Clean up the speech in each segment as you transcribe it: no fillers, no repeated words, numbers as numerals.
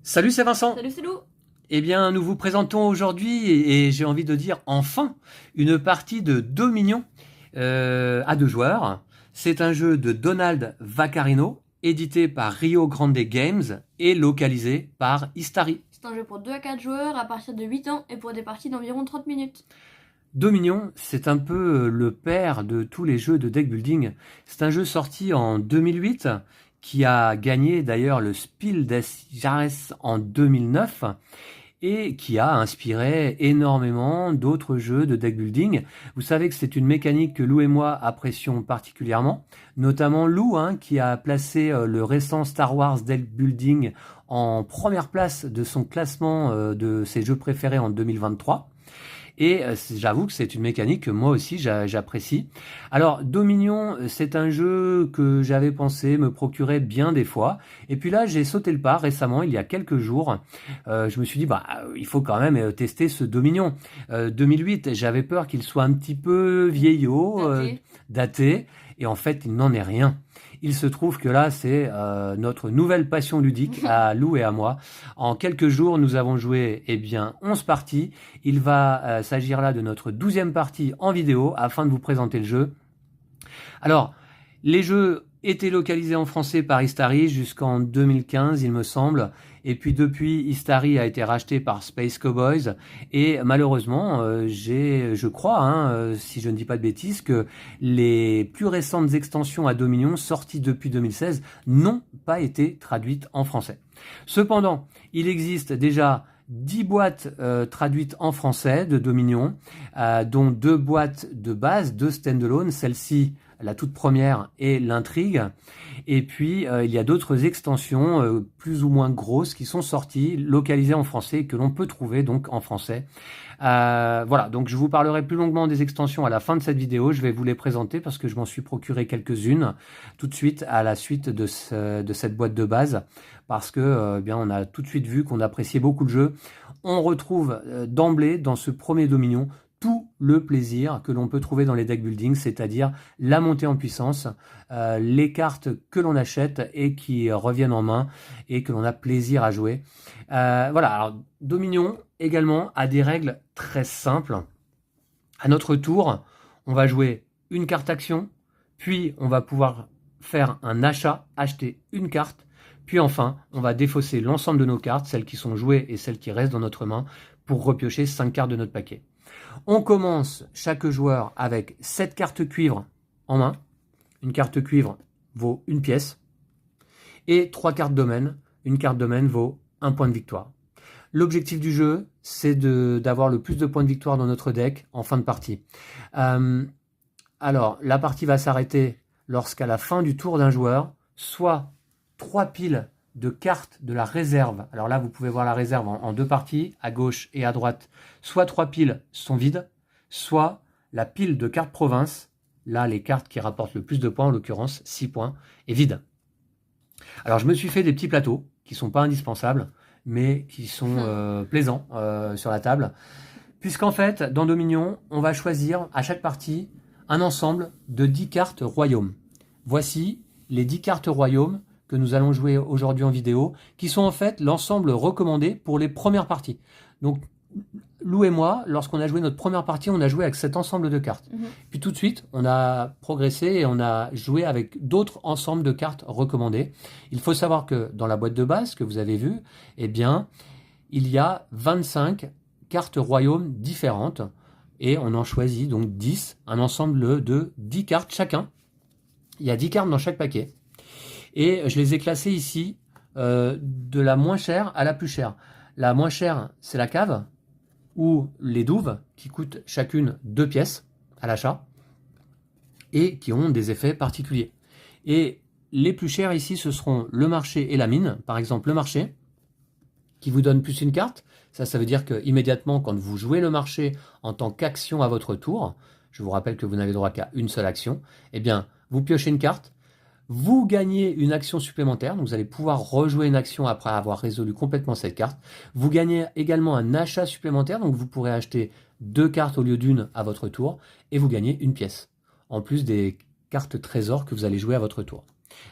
Salut, c'est Vincent. Salut, c'est Lou. Eh bien, nous vous présentons aujourd'hui, et j'ai envie de dire enfin, une partie de Dominion à 2 joueurs. C'est un jeu de Donald Vaccarino, édité par Rio Grande Games et localisé par Istari. C'est un jeu pour 2 à 4 joueurs à partir de 8 ans et pour des parties d'environ 30 minutes. Dominion, c'est un peu le père de tous les jeux de deck building. C'est un jeu sorti en 2008 qui a gagné d'ailleurs le Spiel des Jahres en 2009 et qui a inspiré énormément d'autres jeux de deck building. Vous savez que c'est une mécanique que Lou et moi apprécions particulièrement, notamment Lou qui a placé le récent Star Wars deck building en première place de son classement de ses jeux préférés en 2023. Et j'avoue que c'est une mécanique que moi aussi j'apprécie. Alors Dominion, c'est un jeu que j'avais pensé me procurer bien des fois. Et puis là, j'ai sauté le pas récemment, il y a quelques jours. Je me suis dit, il faut quand même tester ce Dominion. 2008, j'avais peur qu'il soit un petit peu vieillot, daté. Et en fait, il n'en est rien. Il se trouve que là, c'est notre nouvelle passion ludique à Lou et à moi. En quelques jours, nous avons joué 11 parties. Il va s'agir là de notre 12e partie en vidéo afin de vous présenter le jeu. Alors, les jeux étaient localisés en français par Istari jusqu'en 2015, il me semble. Et puis depuis, Istari a été racheté par Space Cowboys. Et malheureusement, je crois, si je ne dis pas de bêtises, que les plus récentes extensions à Dominion, sorties depuis 2016, n'ont pas été traduites en français. Cependant, il existe déjà 10 boîtes traduites en français de Dominion, dont 2 boîtes de base, 2 stand-alone, celle-ci la toute première est l'intrigue. Et puis, il y a d'autres extensions plus ou moins grosses qui sont sorties, localisées en français et que l'on peut trouver donc en français. Voilà, donc je vous parlerai plus longuement des extensions à la fin de cette vidéo. Je vais vous les présenter parce que je m'en suis procuré quelques-unes tout de suite à la suite de cette boîte de base. Parce que on a tout de suite vu qu'on appréciait beaucoup le jeu. On retrouve d'emblée dans ce premier Dominion tout le plaisir que l'on peut trouver dans les deck building, c'est-à-dire la montée en puissance, les cartes que l'on achète et qui reviennent en main et que l'on a plaisir à jouer. Voilà, alors Dominion également a des règles très simples. À notre tour, on va jouer une carte action, puis on va pouvoir faire un achat, acheter une carte, puis enfin, on va défausser l'ensemble de nos cartes, celles qui sont jouées et celles qui restent dans notre main, pour repiocher 5 cartes de notre paquet. On commence chaque joueur avec 7 cartes cuivre en main. Une carte cuivre vaut une pièce. Et 3 cartes domaine. Une carte domaine vaut un point de victoire. L'objectif du jeu, c'est d'avoir le plus de points de victoire dans notre deck en fin de partie. Alors, la partie va s'arrêter lorsqu'à la fin du tour d'un joueur, soit 3 piles de cartes de la réserve. Alors là, vous pouvez voir la réserve en 2 parties, à gauche et à droite. Soit 3 piles sont vides, soit la pile de cartes province, là les cartes qui rapportent le plus de points, en l'occurrence 6 points, est vide. Alors je me suis fait des petits plateaux qui ne sont pas indispensables, mais qui sont plaisants sur la table. Puisqu'en fait, dans Dominion, on va choisir à chaque partie un ensemble de 10 cartes royaumes. Voici les 10 cartes royaumes que nous allons jouer aujourd'hui en vidéo, qui sont en fait l'ensemble recommandé pour les premières parties. Donc, Lou et moi, lorsqu'on a joué notre première partie, on a joué avec cet ensemble de cartes. Puis tout de suite, on a progressé et on a joué avec d'autres ensembles de cartes recommandées. Il faut savoir que dans la boîte de base que vous avez vue, il y a 25 cartes royaumes différentes et on en choisit donc 10, un ensemble de 10 cartes chacun. Il y a 10 cartes dans chaque paquet. Et je les ai classées ici de la moins chère à la plus chère. La moins chère, c'est la cave ou les douves qui coûtent chacune 2 pièces à l'achat et qui ont des effets particuliers. Et les plus chères ici, ce seront le marché et la mine. Par exemple, le marché qui vous donne plus une carte. Ça veut dire que immédiatement, quand vous jouez le marché en tant qu'action à votre tour, je vous rappelle que vous n'avez droit qu'à une seule action, vous piochez une carte. Vous gagnez une action supplémentaire, donc vous allez pouvoir rejouer une action après avoir résolu complètement cette carte. Vous gagnez également un achat supplémentaire, donc vous pourrez acheter 2 cartes au lieu d'une à votre tour, et vous gagnez une pièce, en plus des cartes trésors que vous allez jouer à votre tour.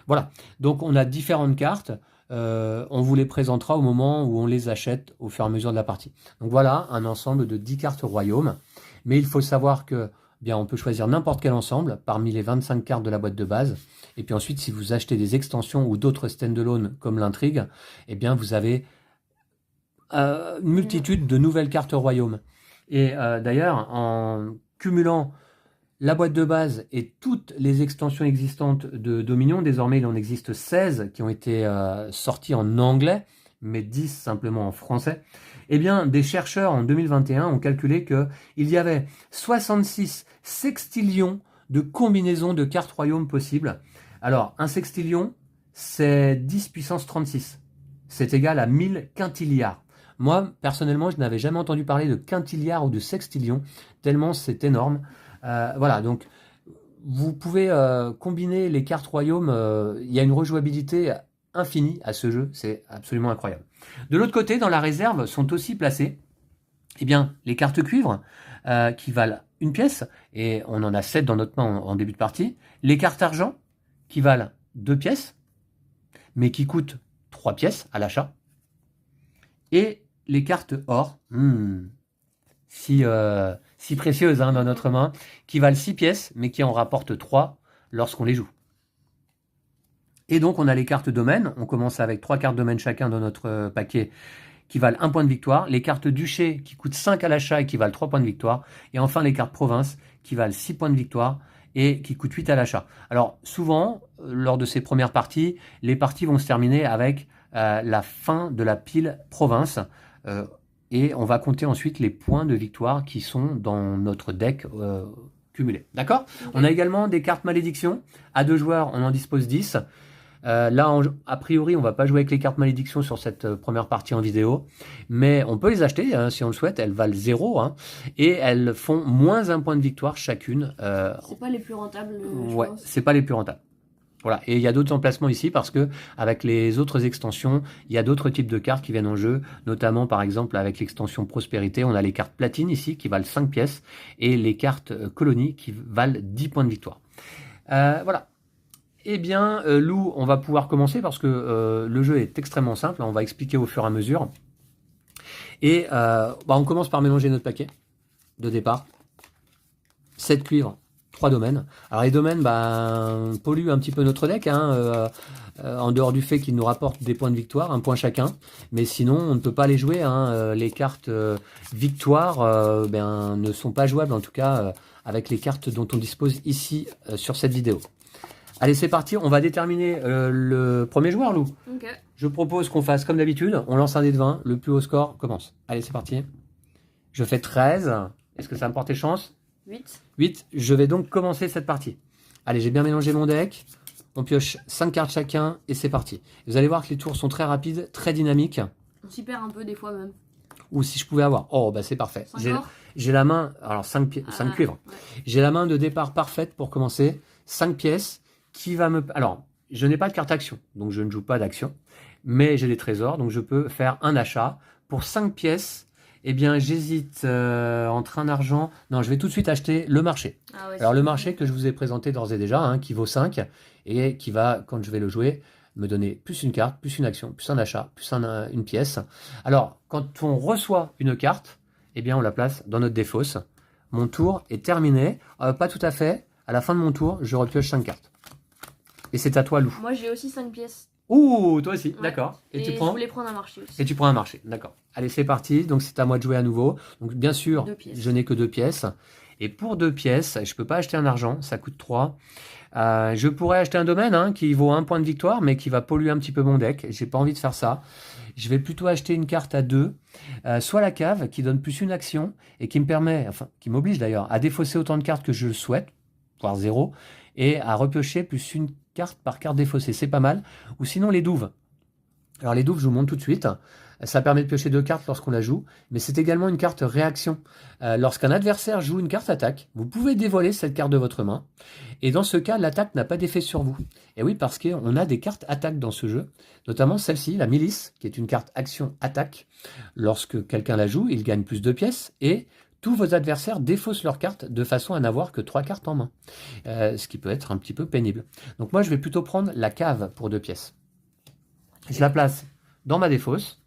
Voilà, donc on a différentes cartes. on vous les présentera au moment où on les achète au fur et à mesure de la partie. Donc voilà, un ensemble de 10 cartes royaume. Mais il faut savoir que bien, on peut choisir n'importe quel ensemble parmi les 25 cartes de la boîte de base. Et puis ensuite, si vous achetez des extensions ou d'autres stand-alone comme l'intrigue, eh bien vous avez une multitude de nouvelles cartes royaume. Et d'ailleurs, en cumulant la boîte de base et toutes les extensions existantes de Dominion, désormais il en existe 16 qui ont été sorties en anglais, mais 10 simplement en français, eh bien des chercheurs en 2021 ont calculé qu'il y avait 66 sextillions de combinaisons de cartes royaumes possibles. Alors un sextillion, c'est 10 puissance 36. C'est égal à 1000 quintilliards. Moi, personnellement, je n'avais jamais entendu parler de quintilliard ou de sextillion, tellement c'est énorme. Voilà, donc vous pouvez combiner les cartes royaumes, il y a une rejouabilité infinie à ce jeu, c'est absolument incroyable. De l'autre côté, dans la réserve, sont aussi placées eh bien, les cartes cuivre qui valent une pièce, et on en a 7 dans notre main en début de partie. Les cartes argent qui valent 2 pièces, mais qui coûtent 3 pièces à l'achat. Et les cartes or, si précieuses dans notre main, qui valent 6 pièces, mais qui en rapportent 3 lorsqu'on les joue. Et donc on a les cartes domaine, on commence avec 3 cartes domaine chacun dans notre paquet, qui valent 1 point de victoire, les cartes duché qui coûtent 5 à l'achat et qui valent 3 points de victoire, et enfin les cartes province qui valent 6 points de victoire et qui coûtent 8 à l'achat. Alors souvent, lors de ces premières parties, les parties vont se terminer avec la fin de la pile province, et on va compter ensuite les points de victoire qui sont dans notre deck cumulé. D'accord ? Okay. On a également des cartes malédiction. À 2 joueurs, on en dispose 10. Là, a priori, on va pas jouer avec les cartes malédiction sur cette première partie en vidéo, mais on peut les acheter si on le souhaite. Elles valent 0 et elles font moins 1 point de victoire chacune. C'est pas les plus rentables. Ouais, c'est pas les plus rentables. Voilà, et il y a d'autres emplacements ici parce que avec les autres extensions, il y a d'autres types de cartes qui viennent en jeu, notamment par exemple avec l'extension Prospérité, on a les cartes platine ici qui valent 5 pièces et les cartes colonie qui valent 10 points de victoire. Voilà. Eh bien, Lou, on va pouvoir commencer parce que le jeu est extrêmement simple, on va expliquer au fur et à mesure. Et on commence par mélanger notre paquet de départ. 7 cuivres. 3 domaines. Alors les domaines polluent un petit peu notre deck, en dehors du fait qu'ils nous rapportent des points de victoire, 1 point chacun, mais sinon on ne peut pas les jouer. Les cartes victoire ne sont pas jouables, en tout cas avec les cartes dont on dispose ici sur cette vidéo. Allez, c'est parti, on va déterminer le premier joueur, Lou. Okay. Je propose qu'on fasse comme d'habitude, on lance un dé de 20, le plus haut score commence. Allez, c'est parti. Je fais 13, est-ce que ça va me porter chance ? 8. Je vais donc commencer cette partie. Allez, j'ai bien mélangé mon deck. On pioche 5 cartes chacun et c'est parti. Vous allez voir que les tours sont très rapides, très dynamiques. On s'y perd un peu des fois même. Ou si je pouvais avoir. Oh, c'est parfait. J'ai la main, alors 5 cuivres. Ouais. J'ai la main de départ parfaite pour commencer. 5 pièces qui va me... Alors, je n'ai pas de carte action, donc je ne joue pas d'action. Mais j'ai des trésors, donc je peux faire un achat. Pour 5 pièces... Eh bien, j'hésite entre un argent... Non, je vais tout de suite acheter le marché. Ah ouais, alors, le marché que je vous ai présenté d'ores et déjà, qui vaut 5, et qui va, quand je vais le jouer, me donner plus une carte, plus une action, plus un achat, plus une pièce. Alors, quand on reçoit une carte, eh bien, on la place dans notre défausse. Mon tour est terminé. Pas tout à fait. À la fin de mon tour, je repioche 5 cartes. Et c'est à toi, Lou. Moi, j'ai aussi 5 pièces. Ouh, toi aussi, ouais. D'accord. Et tu prends... je voulais prendre un marché aussi. Et tu prends un marché, d'accord. Allez, c'est parti. Donc, c'est à moi de jouer à nouveau. Donc, bien sûr, je n'ai que 2 pièces. Et pour 2 pièces, je ne peux pas acheter un argent, ça coûte 3. Je pourrais acheter un domaine qui vaut 1 point de victoire, mais qui va polluer un petit peu mon deck. J'ai pas envie de faire ça. Je vais plutôt acheter une carte à 2. Soit la cave, qui donne plus une action, et qui me permet, enfin, qui m'oblige d'ailleurs, à défausser autant de cartes que je le souhaite, voire 0, et à repiocher plus une carte par carte défaussée, c'est pas mal. Ou sinon les douves. Alors les douves, je vous montre tout de suite. Ça permet de piocher 2 cartes lorsqu'on la joue, mais c'est également une carte réaction. Lorsqu'un adversaire joue une carte attaque, vous pouvez dévoiler cette carte de votre main, et dans ce cas, l'attaque n'a pas d'effet sur vous. Et oui, parce qu'on a des cartes attaque dans ce jeu, notamment celle-ci, la milice, qui est une carte action attaque. Lorsque quelqu'un la joue, il gagne plus 2 pièces, et tous vos adversaires défaussent leurs cartes de façon à n'avoir que 3 cartes en main. Ce qui peut être un petit peu pénible. Donc moi, je vais plutôt prendre la cave pour 2 pièces. Je la place dans ma défausse.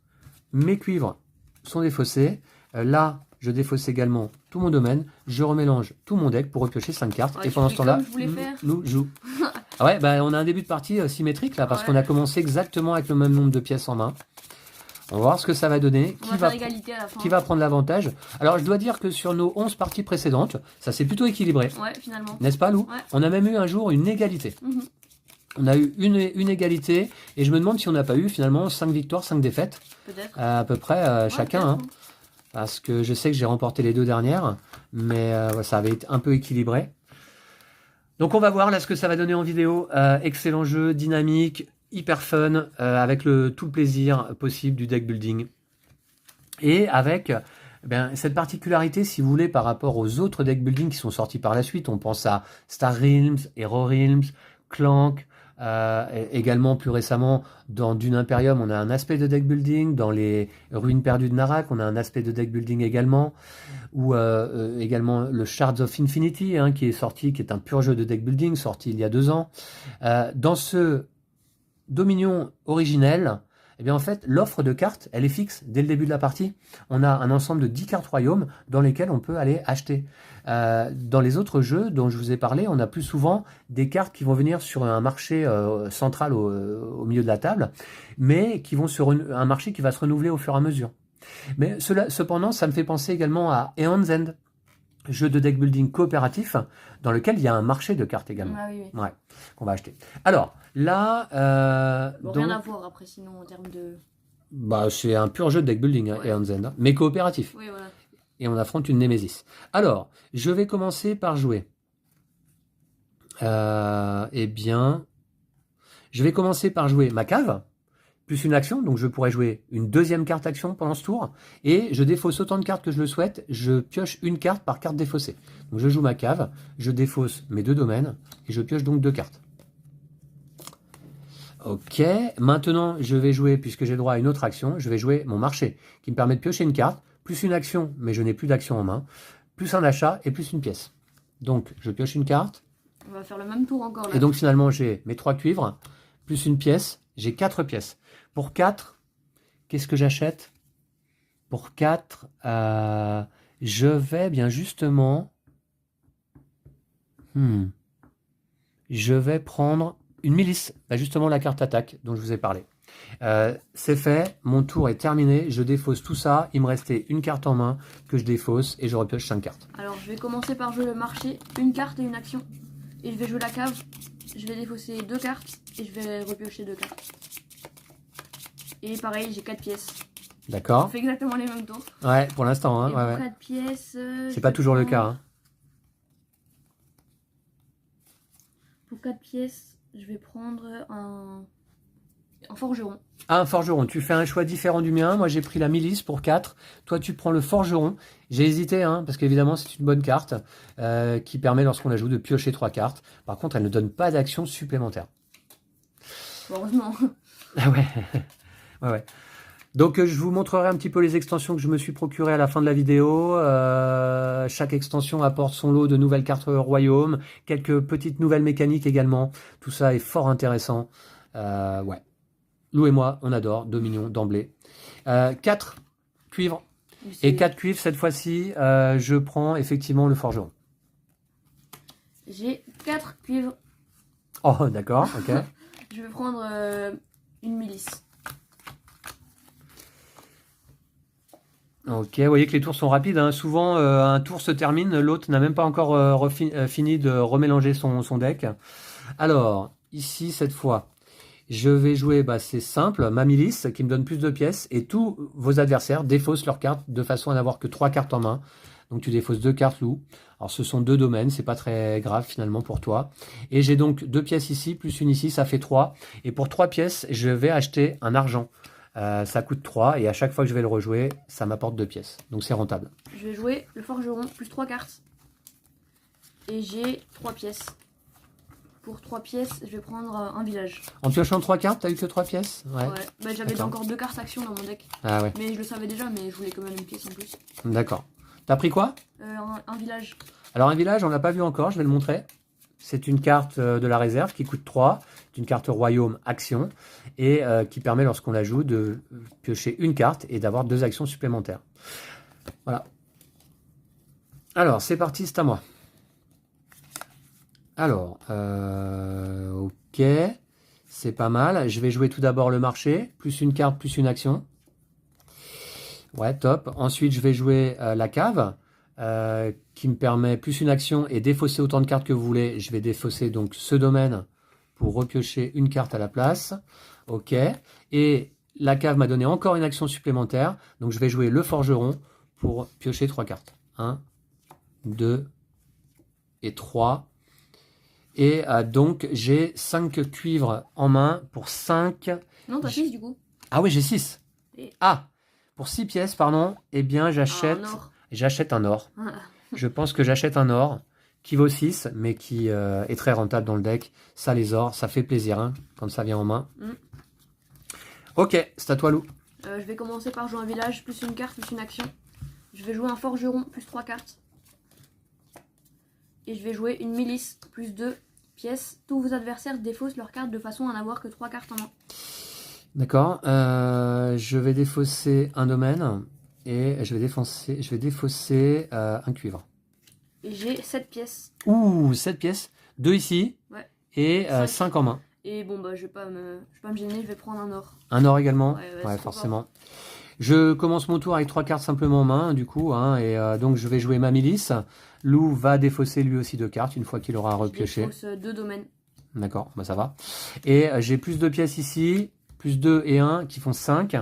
Mes cuivres sont défaussés. Là, je défausse également tout mon domaine. Je remélange tout mon deck pour repiocher 5 cartes. Ouais, et pendant ce temps-là, nous joue. Ah ouais, bah, on a un début de partie symétrique là, parce qu'on a commencé exactement avec le même nombre de pièces en main. On va voir ce que ça va donner. Qui va prendre l'avantage. Alors, je dois dire que sur nos 11 parties précédentes, ça s'est plutôt équilibré. Ouais, finalement. N'est-ce pas, Lou? Ouais. On a même eu un jour une égalité. On a eu une égalité. Et je me demande si on n'a pas eu finalement 5 victoires, 5 défaites. Peut-être. À peu près chacun. Hein, parce que je sais que j'ai remporté les 2 dernières. Mais ça avait été un peu équilibré. Donc, on va voir là ce que ça va donner en vidéo. Excellent jeu, dynamique, hyper fun, avec tout le plaisir possible du deck building. Et avec cette particularité, si vous voulez, par rapport aux autres deck building qui sont sortis par la suite, on pense à Star Realms, Hero Realms, Clank, également plus récemment dans Dune Imperium, on a un aspect de deck building, dans les Ruines perdues de Narak, on a un aspect de deck building également, ou également le Shards of Infinity, hein, qui est sorti, qui est un pur jeu de deck building, sorti il y a 2 ans. Dans ce Dominion originel, eh bien en fait, l'offre de cartes, elle est fixe dès le début de la partie. On a un ensemble de 10 cartes royaumes dans lesquelles on peut aller acheter. Dans les autres jeux dont je vous ai parlé, on a plus souvent des cartes qui vont venir sur un marché central au milieu de la table, mais qui vont sur un marché qui va se renouveler au fur et à mesure. Mais cependant, ça me fait penser également à Aeon's End, jeu de deck building coopératif, dans lequel il y a un marché de cartes également. Ah, oui. Ouais, qu'on va acheter. Alors, là... rien à voir après, sinon, en termes de... Bah, c'est un pur jeu de deck building, hein, Aeon's End, hein, mais coopératif. Oui, voilà. Et on affronte une Némésis. Alors, je vais commencer par jouer. Eh bien, je vais commencer par jouer ma cave, plus une action, donc je pourrais jouer une 2e carte action pendant ce tour, et je défausse autant de cartes que je le souhaite, je pioche une carte par carte défaussée. Donc je joue ma cave, je défausse mes 2 domaines, et je pioche donc 2 cartes. Ok, maintenant je vais jouer, puisque j'ai droit à une autre action, je vais jouer mon marché, qui me permet de piocher une carte, plus une action, mais je n'ai plus d'action en main, plus un achat et plus une pièce. Donc je pioche une carte. On va faire le même tour encore là. Et donc finalement j'ai mes 3 cuivres, plus une pièce, j'ai 4 pièces. Pour 4, qu'est-ce que j'achète? Pour 4, je vais bien justement... Je vais prendre une milice, justement la carte attaque dont je vous ai parlé. C'est fait, mon tour est terminé, je défausse tout ça, il me restait une carte en main que je défausse et je repioche 5 cartes. Alors je vais commencer par jouer le marché, une carte et une action. Et je vais jouer la cave, je vais défausser 2 cartes et je vais repiocher 2 cartes. Et pareil, j'ai 4 pièces. D'accord. On fait exactement les mêmes tours. Ouais, pour l'instant. Hein, et pour 4 pièces... c'est pas toujours le cas. Hein. Pour 4 pièces, je vais prendre un forgeron. Un forgeron. Tu fais un choix différent du mien. Moi, j'ai pris la milice pour 4. Toi, tu prends le forgeron. J'ai hésité, hein, parce qu'évidemment, c'est une bonne carte qui permet, lorsqu'on la joue, de piocher 3 cartes. Par contre, elle ne donne pas d'action supplémentaire. Heureusement. Ah ouais. Ouais. Donc, je vous montrerai un petit peu les extensions que je me suis procurées à la fin de la vidéo. Chaque extension apporte son lot de nouvelles cartes royaumes, quelques petites nouvelles mécaniques également. Tout ça est fort intéressant. Ouais. Lou et moi, on adore Dominion d'emblée. 4 cuivres. Et 4 cuivres, cette fois-ci, je prends effectivement le forgeron. J'ai 4 cuivres. Oh, d'accord, ok. Je vais prendre une milice. Ok, vous voyez que les tours sont rapides. Hein. Souvent, un tour se termine, l'autre n'a même pas encore fini de remélanger son deck. Alors, ici, cette fois, je vais jouer, c'est simple, ma milice qui me donne plus de pièces et tous vos adversaires défaussent leurs cartes de façon à n'avoir que 3 cartes en main. Donc tu défausses 2 cartes, Lou. Alors ce sont 2 domaines, c'est pas très grave finalement pour toi. Et j'ai donc 2 pièces ici, plus une ici, ça fait 3. Et pour 3 pièces, je vais acheter un argent. Ça coûte 3 et à chaque fois que je vais le rejouer, ça m'apporte 2 pièces. Donc c'est rentable. Je vais jouer le forgeron plus 3 cartes. Et j'ai 3 pièces. Pour 3 pièces, je vais prendre un village. En piochant 3 cartes, t'as eu que 3 pièces? Ouais. J'avais encore 2 cartes action dans mon deck. Ah ouais. Mais je le savais déjà, mais je voulais quand même une pièce en plus. D'accord. T'as pris quoi? Un village. Alors un village, on l'a pas vu encore, je vais le montrer. C'est une carte de la réserve qui coûte 3. C'est une carte royaume action et qui permet, lorsqu'on la joue, de piocher une carte et d'avoir 2 actions supplémentaires. Voilà. Alors, c'est parti, c'est à moi. Alors, ok, c'est pas mal. Je vais jouer tout d'abord le marché, plus une carte, plus une action. Ouais, top. Ensuite, je vais jouer la cave, qui me permet plus une action et défausser autant de cartes que vous voulez. Je vais défausser donc ce domaine pour repiocher une carte à la place. Ok. Et la cave m'a donné encore une action supplémentaire. Donc, je vais jouer le forgeron pour piocher 3 cartes. 1, 2 et 3. Et donc, j'ai 5 cuivres en main pour 5. Non, t'as 6 du coup. Ah oui, j'ai 6. Et... Ah, pour 6 pièces, pardon, eh bien, j'achète un or. Je pense que j'achète un or qui vaut 6, mais qui est très rentable dans le deck. Ça, les ors, ça fait plaisir hein, quand ça vient en main. Ok, c'est à toi, Lou. Je vais commencer par jouer un village, plus une carte, plus une action. Je vais jouer un forgeron, plus 3 cartes. Et je vais jouer une milice, plus 2 pièces. Tous vos adversaires défaussent leurs cartes de façon à n'avoir que 3 cartes en main. D'accord. Je vais défausser un domaine et je vais défausser un cuivre. Et j'ai 7 pièces. Ouh, 7 pièces. 2 ici. Ouais. Et 5 en main. Et bon, bah, je vais pas me gêner, je vais prendre un or. Un or également. Ouais, forcément. Fort. Je commence mon tour avec 3 cartes simplement en main, du coup, hein, et donc je vais jouer ma milice. Lou va défausser lui aussi 2 cartes une fois qu'il aura repioché. Je défausse 2 domaines. D'accord, bah ça va. Et j'ai plus 2 pièces ici, plus 2 et 1 qui font 5.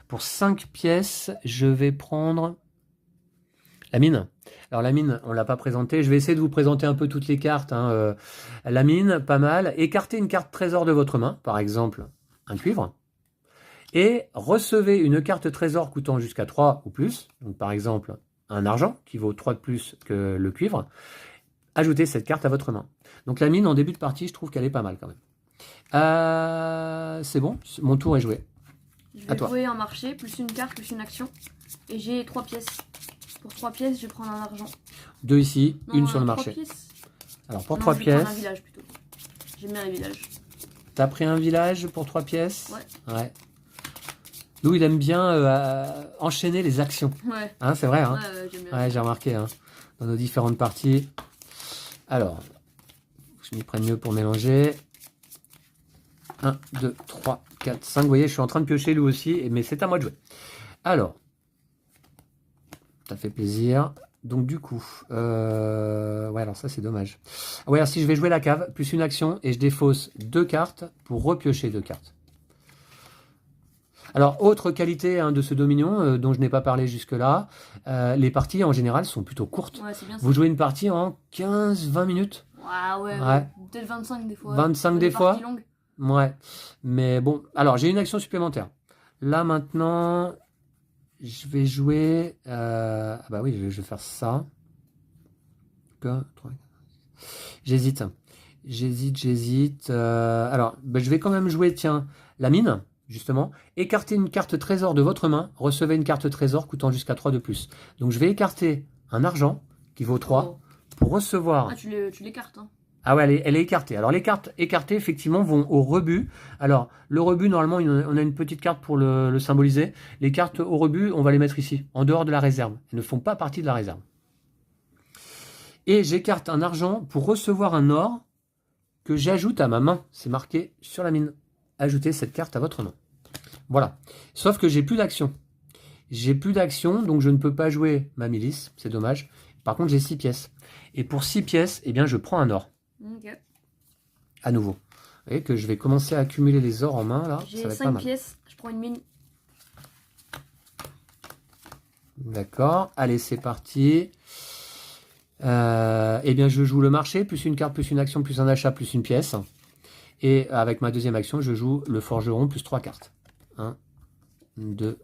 Pour 5 pièces, je vais prendre la mine. Alors la mine, on ne l'a pas présentée. Je vais essayer de vous présenter un peu toutes les cartes. Hein. La mine, pas mal. Écartez une carte trésor de votre main, par exemple un cuivre. Et recevez une carte trésor coûtant jusqu'à 3 ou plus. Donc par exemple un argent qui vaut 3 de plus que le cuivre. Ajoutez cette carte à votre main. Donc la mine en début de partie, je trouve qu'elle est pas mal quand même. C'est bon, mon tour est joué. Je vais jouer un marché, plus une carte, plus une action. Et j'ai 3 pièces. Pour 3 pièces, je vais prendre un argent. 2 ici, une sur le marché. Pièces. Alors pour 3 pièces... Je vais prendre un village plutôt. J'aime bien les villages. T'as pris un village pour 3 pièces? Ouais. Lou, il aime bien enchaîner les actions. Ouais. Hein, c'est vrai, hein? J'aime bien. Ouais, j'ai remarqué, hein, dans nos différentes parties. Alors, je m'y prenne mieux pour mélanger. 1, 2, 3, 4, 5. Vous voyez, je suis en train de piocher lui aussi, mais c'est à moi de jouer. Alors, ça fait plaisir. Donc du coup, ouais, alors ça c'est dommage. Ouais, alors si je vais jouer la cave, plus une action, et je défausse 2 cartes pour repiocher 2 cartes. Alors, autre qualité hein, de ce Dominion, dont je n'ai pas parlé jusque-là, les parties en général sont plutôt courtes. Ouais, c'est bien ça. Vous jouez une partie en 15-20 minutes. Ouais. Peut-être 25 des fois. 25 des fois. Longues. Ouais, mais bon, alors j'ai une action supplémentaire. Là maintenant, je vais jouer... ah bah oui, je vais faire ça. J'hésite. Alors, bah, je vais quand même jouer, tiens, la mine. Justement, écartez une carte trésor de votre main, recevez une carte trésor coûtant jusqu'à 3 de plus. Donc je vais écarter un argent qui vaut 3 pour recevoir... Ah, tu l'écartes, hein. Ah ouais, elle est écartée. Alors les cartes écartées, effectivement, vont au rebut. Alors, le rebut, normalement, on a une petite carte pour le symboliser. Les cartes au rebut, on va les mettre ici, en dehors de la réserve. Elles ne font pas partie de la réserve. Et j'écarte un argent pour recevoir un or que j'ajoute à ma main. C'est marqué sur la mine. Ajoutez cette carte à votre main. Voilà. Sauf que j'ai plus d'action. J'ai plus d'action, donc je ne peux pas jouer ma milice. C'est dommage. Par contre, j'ai 6 pièces. Et pour 6 pièces, eh bien, je prends un or. Ok. À nouveau. Vous voyez que je vais commencer à accumuler les ors en main, là. J'ai 5 pièces. Je prends une mine. D'accord. Allez, c'est parti. Eh bien, je joue le marché, plus une carte, plus une action, plus un achat, plus une pièce. Et avec ma deuxième action, je joue le forgeron plus 3 cartes. 1, 2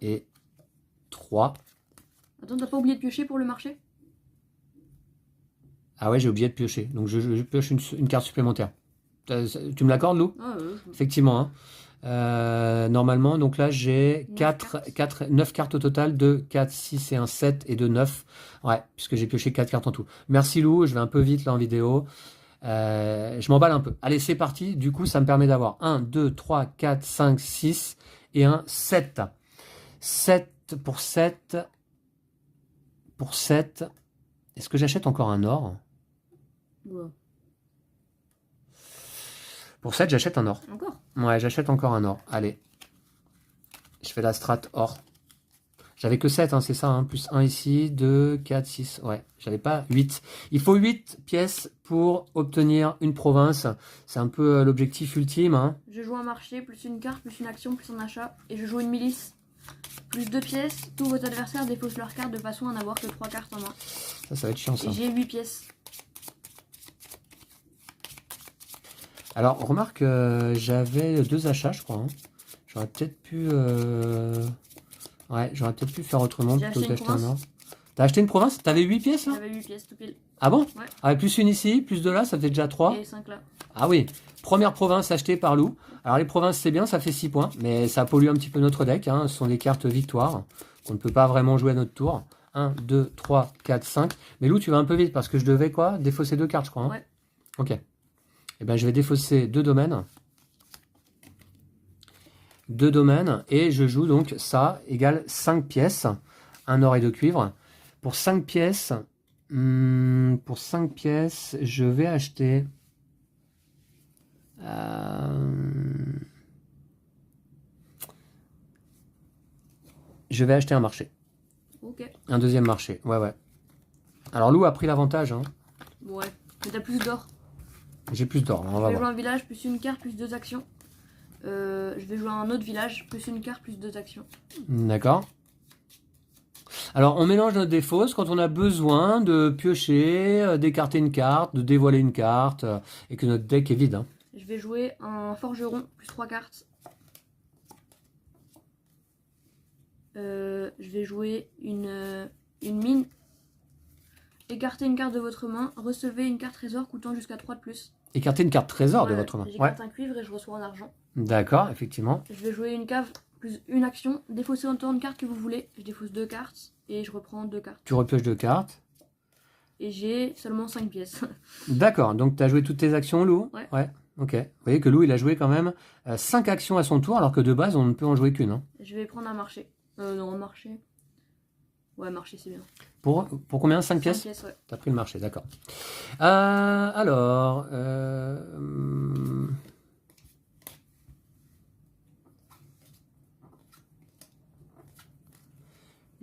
et 3. Attends, t'as pas oublié de piocher pour le marché? Ah ouais, j'ai oublié de piocher. Donc je pioche une carte supplémentaire. Tu me l'accordes, Lou? Ah, Effectivement. Hein. Normalement, donc là, j'ai 9 9 cartes au total, 2, 4, 6 et un 7 et 2, 9. Ouais, puisque j'ai pioché 4 cartes en tout. Merci Lou, je vais un peu vite là en vidéo. Je m'emballe un peu. Allez, c'est parti. Du coup, ça me permet d'avoir 1, 2, 3, 4, 5, 6 et un 7. 7 pour 7. Pour 7. Est-ce que j'achète encore un or? Ouais. Pour 7, j'achète un or. Encore? Ouais, j'achète encore un or. Allez. Je fais la strat or. J'avais que 7, hein, c'est ça, hein, plus 1 ici, 2, 4, 6, ouais, j'avais pas 8. Il faut 8 pièces pour obtenir une province. C'est un peu l'objectif ultime. Hein. Je joue un marché, plus une carte, plus une action, plus un achat. Et je joue une milice. Plus 2 pièces. Tous vos adversaires défaussent leurs cartes de façon à n'avoir que 3 cartes en main. Ça va être chiant, ça. Et j'ai 8 pièces. Alors, remarque, j'avais 2 achats, je crois. Hein. J'aurais peut-être pu... Ouais, j'aurais peut-être pu faire autrement plutôt que d'acheter un or. T'as acheté une province? T'avais 8 pièces là? J'avais 8 pièces, tout pile. Ah bon? Ouais. Ah, plus une ici, plus 2 là, ça fait déjà 3. Et 5 là. Ah oui, première province achetée par Lou. Alors les provinces c'est bien, ça fait 6 points, mais ça pollue un petit peu notre deck. Hein. Ce sont des cartes victoires qu'on ne peut pas vraiment jouer à notre tour. 1, 2, 3, 4, 5. Mais Lou, tu vas un peu vite parce que je devais quoi? Défausser 2 cartes, je crois. Hein. Ouais. Ok. Eh bien, je vais défausser 2 domaines. 2 domaines et je joue donc ça égale 5 pièces, un or et 2 cuivres. Pour 5 pièces, je vais acheter un marché. Ok. Un deuxième marché, ouais. Alors Lou a pris l'avantage. Hein. Ouais, mais t'as plus d'or. J'ai plus d'or, on Je va vais jouer voir. un village, plus une carte, plus 2 actions. Je vais jouer un autre village, plus une carte, plus 2 actions. D'accord. Alors on mélange notre défausse quand on a besoin de piocher, d'écarter une carte, de dévoiler une carte, et que notre deck est vide. Hein. Je vais jouer un forgeron, plus 3 cartes. Je vais jouer une mine. Écartez une carte de votre main, recevez une carte trésor coûtant jusqu'à 3 de plus. Écarter une carte trésor de Ouais, votre main. J'écarte un cuivre et je reçois un argent. D'accord, effectivement. Je vais jouer une cave plus une action, défausser autant de cartes que vous voulez. Je défausse 2 cartes et je reprends 2 cartes. Tu repioches 2 cartes. Et j'ai seulement 5 pièces. D'accord, donc tu as joué toutes tes actions, Lou? Ouais. Ok. Vous voyez que Lou, il a joué quand même 5 actions à son tour, alors que de base, on ne peut en jouer qu'une. Hein. Je vais prendre un marché. Non, un marché. Ouais, marché, c'est bien. Pour combien? 5 pièces? 5 pièces, ouais. T'as pris le marché, d'accord. Alors...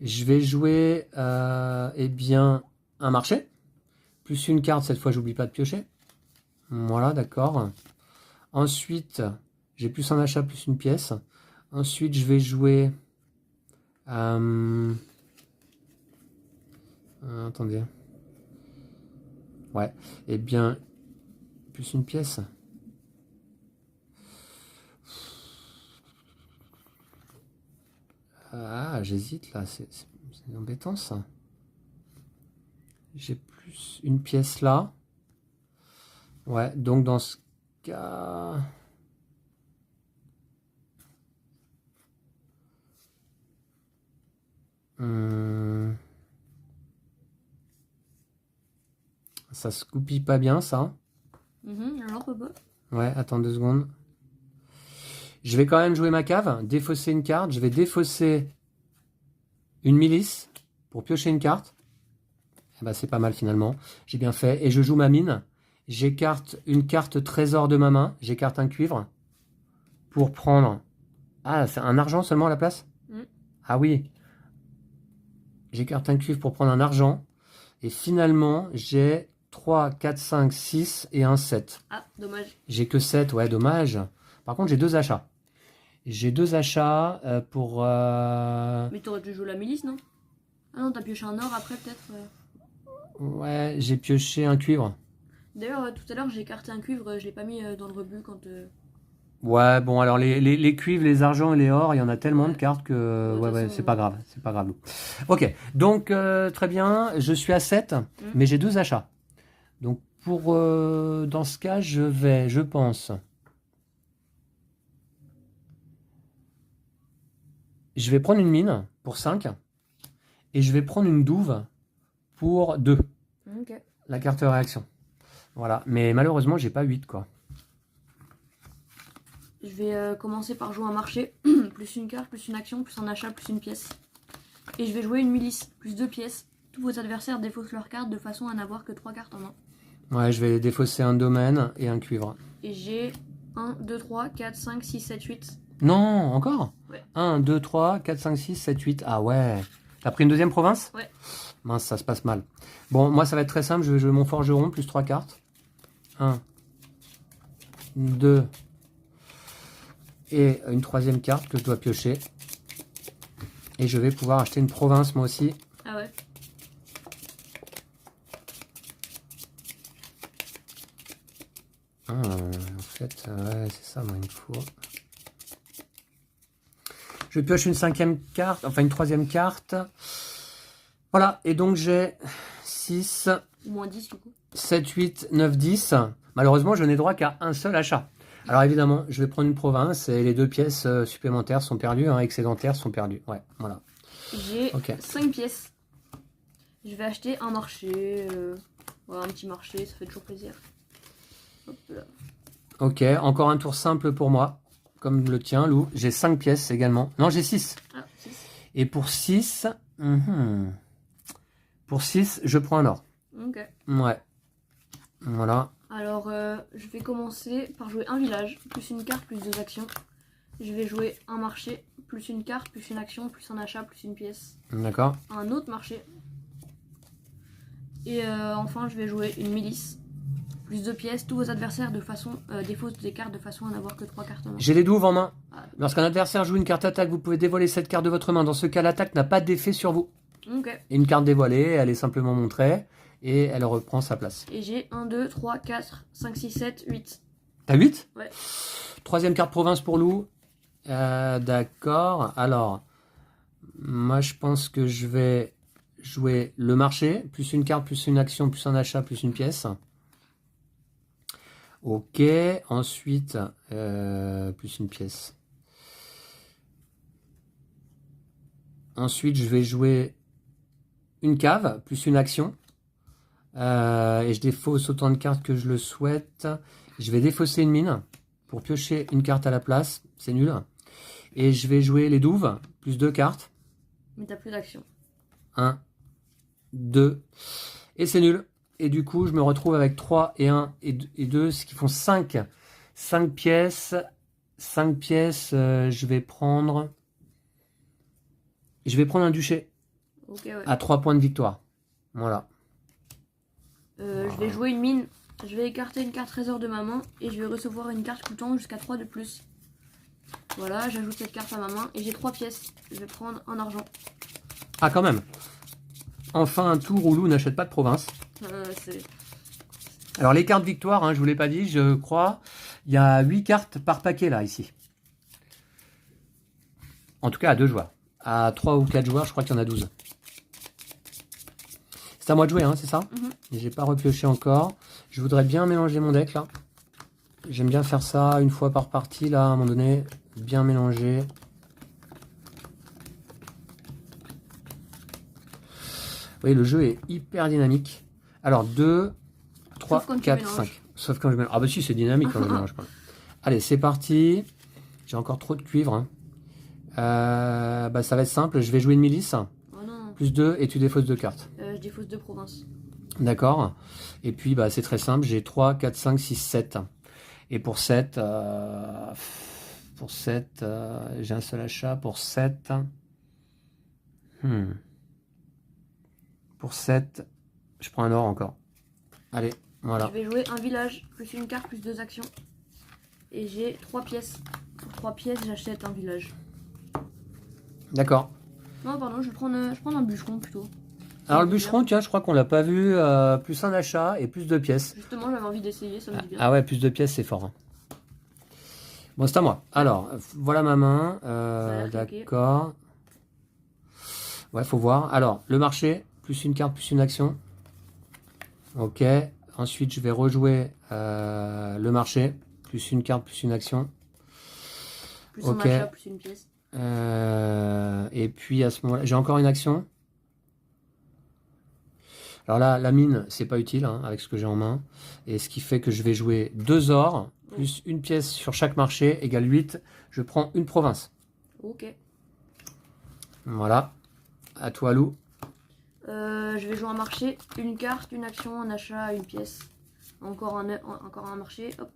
je vais jouer, eh bien, un marché. Plus une carte, cette fois, j'oublie pas de piocher. Voilà, d'accord. Ensuite, j'ai plus un achat, plus une pièce. Ensuite, je vais jouer... attendez. Ouais, eh bien, plus une pièce. Ah, j'hésite là, c'est embêtant ça. J'ai plus une pièce là. Ouais, donc dans ce cas... Ça se goupille pas bien ça. Alors, papa. Ouais, attends 2 secondes. Je vais quand même jouer ma cave, défausser une carte. Je vais défausser une milice pour piocher une carte. Eh ben, c'est pas mal finalement. J'ai bien fait. Et je joue ma mine. J'écarte une carte trésor de ma main. J'écarte un cuivre pour prendre... Ah, c'est un argent seulement à la place? Ah oui. J'écarte un cuivre pour prendre un argent. Et finalement, j'ai 3, 4, 5, 6 et un 7. Ah, dommage. J'ai que 7, ouais, dommage. Par contre, j'ai 2 achats. J'ai 2 achats pour... Mais t'aurais dû jouer la milice, non? Ah non, t'as pioché un or après, peut-être. Ouais, j'ai pioché un cuivre. D'ailleurs, tout à l'heure, j'ai écarté un cuivre, je l'ai pas mis dans le rebut quand... Ouais, bon, alors les cuivres, les argents et les or, il y en a tellement de cartes que... Ouais, façon, c'est pas grave, c'est pas grave. Lou. Ok, donc très bien, je suis à 7, mais j'ai 2 achats. Donc dans ce cas, je pense... je vais prendre une mine pour 5. Et je vais prendre une douve pour 2. Ok. La carte réaction. Voilà. Mais malheureusement, j'ai pas 8, quoi. Je vais commencer par jouer un marché, plus une carte, plus une action, plus un achat, plus une pièce. Et je vais jouer une milice, plus 2 pièces. Tous vos adversaires défaussent leurs cartes de façon à n'avoir que 3 cartes en main. Ouais, je vais défausser un domaine et un cuivre. Et j'ai 1, 2, 3, 4, 5, 6, 7, 8. Non, encore Ouais. 1, 2, 3, 4, 5, 6, 7, 8. Ah ouais. T'as pris une deuxième province? Ouais. Mince, ça se passe mal. Bon, moi, ça va être très simple. Je vais jouer mon forgeron, plus 3 cartes. 1, 2, et une troisième carte que je dois piocher. Et je vais pouvoir acheter une province, moi aussi. Ah ouais. Ah, en fait, ouais, c'est ça, moi, il me faut. Je pioche une cinquième carte, enfin une troisième carte. Voilà, et donc j'ai 6, Moins 10 du coup. 7, 8, 9, 10. Malheureusement, je n'ai droit qu'à un seul achat. Alors évidemment, je vais prendre une province et les 2 pièces supplémentaires sont perdues, hein, excédentaires sont perdues. Ouais, voilà. J'ai Ok. 5 pièces. Je vais acheter un marché. Voilà, un petit marché, ça fait toujours plaisir. Hop là. Ok, encore un tour simple pour moi, comme le tien, Lou. J'ai 5 pièces également. Non, j'ai 6. Ah, 6. Et pour 6, pour 6, je prends un or. Ok. Ouais. Voilà. Alors, je vais commencer par jouer un village, plus une carte, plus 2 actions. Je vais jouer un marché, plus une carte, plus une action, plus un achat, plus une pièce. D'accord. Un autre marché. Et enfin, je vais jouer une milice, plus 2 pièces. Tous vos adversaires défaussent des cartes de façon à n'avoir que 3 cartes en main. J'ai les douves en main. Ah, Lorsqu'un adversaire joue une carte attaque, vous pouvez dévoiler cette carte de votre main. Dans ce cas, l'attaque n'a pas d'effet sur vous. ok. Et une carte dévoilée, elle est simplement montrée et elle reprend sa place. Et j'ai 1, 2, 3, 4, 5, 6, 7, 8. T'as 8? Ouais. Troisième carte province pour Lou. D'accord. Alors, moi je pense que je vais jouer le marché, plus une carte, plus une action, plus un achat, plus une pièce. Ok. Ensuite, plus une pièce. Ensuite, je vais jouer une cave, plus une action. Et je défausse autant de cartes que je le souhaite. Je vais défausser une mine pour piocher une carte à la place. C'est nul. Et je vais jouer les douves, plus 2 cartes. Mais t'as plus d'action. 1, 2. Et c'est nul. Et du coup, je me retrouve avec 3 et 1 et 2, ce qui font 5. 5 pièces. 5 pièces, je vais prendre un duché Ok, ouais. à 3 points de victoire. Voilà. Je vais jouer une mine. Je vais écarter une carte trésor de ma main et je vais recevoir une carte coûtant jusqu'à 3 de plus. Voilà, j'ajoute cette carte à ma main et j'ai 3 pièces. Je vais prendre un argent. Ah, quand même. Enfin, un tour où Lou n'achète pas de province. C'est... Alors, les cartes victoire, hein, je vous l'ai pas dit, je crois, il y a 8 cartes par paquet, là, ici. En tout cas, à 2 joueurs. À 3 ou 4 joueurs, je crois qu'il y en a 12. C'est à moi de jouer, hein, c'est ça? Et j'ai pas repioché encore. Je voudrais bien mélanger mon deck, là. J'aime bien faire ça une fois par partie, là, à un moment donné. Bien mélanger. Vous voyez, le jeu est hyper dynamique. Alors, 2, 3, Sauf quand tu 4, mélanges. 5. Sauf quand je mélange. Ah bah si, c'est dynamique quand je mélange pas. Allez, c'est parti. J'ai encore trop de cuivre. Hein. Bah, ça va être simple. Je vais jouer une milice. Oh non. Plus 2 et tu défausses 2 cartes. Je défausse 2 provinces. D'accord. Et puis, bah, c'est très simple. J'ai 3, 4, 5, 6, 7. Et pour 7, j'ai un seul achat. Pour 7, pour 7, je prends un or encore. Allez, voilà. Je vais jouer un village, plus une carte, plus 2 actions. Et j'ai 3 pièces. Pour 3 pièces, j'achète un village. D'accord. Non, pardon, je vais prendre un bûcheron plutôt. Alors le bûcheron, tiens, je crois qu'on l'a pas vu. Plus un achat et plus 2 pièces. Justement, j'avais envie d'essayer, ça me dit bien. Ah ouais, plus 2 pièces, c'est fort. Hein. Bon, c'est à moi. Alors, voilà ma main. D'accord. Ouais, faut voir. Alors, le marché, plus une carte, plus une action. Ok. Ensuite, je vais rejouer le marché, plus une carte, plus une action. Plus un achat, plus une pièce. Et puis à ce moment-là, j'ai encore une action. Alors là, la mine, c'est pas utile hein, avec ce que j'ai en main. Et ce qui fait que je vais jouer 2 ors, plus une pièce sur chaque marché, égale 8. Je prends une province. Ok. Voilà. À toi, Lou. Je vais jouer un marché, une carte, une action, un achat, une pièce. Encore un marché. Hop.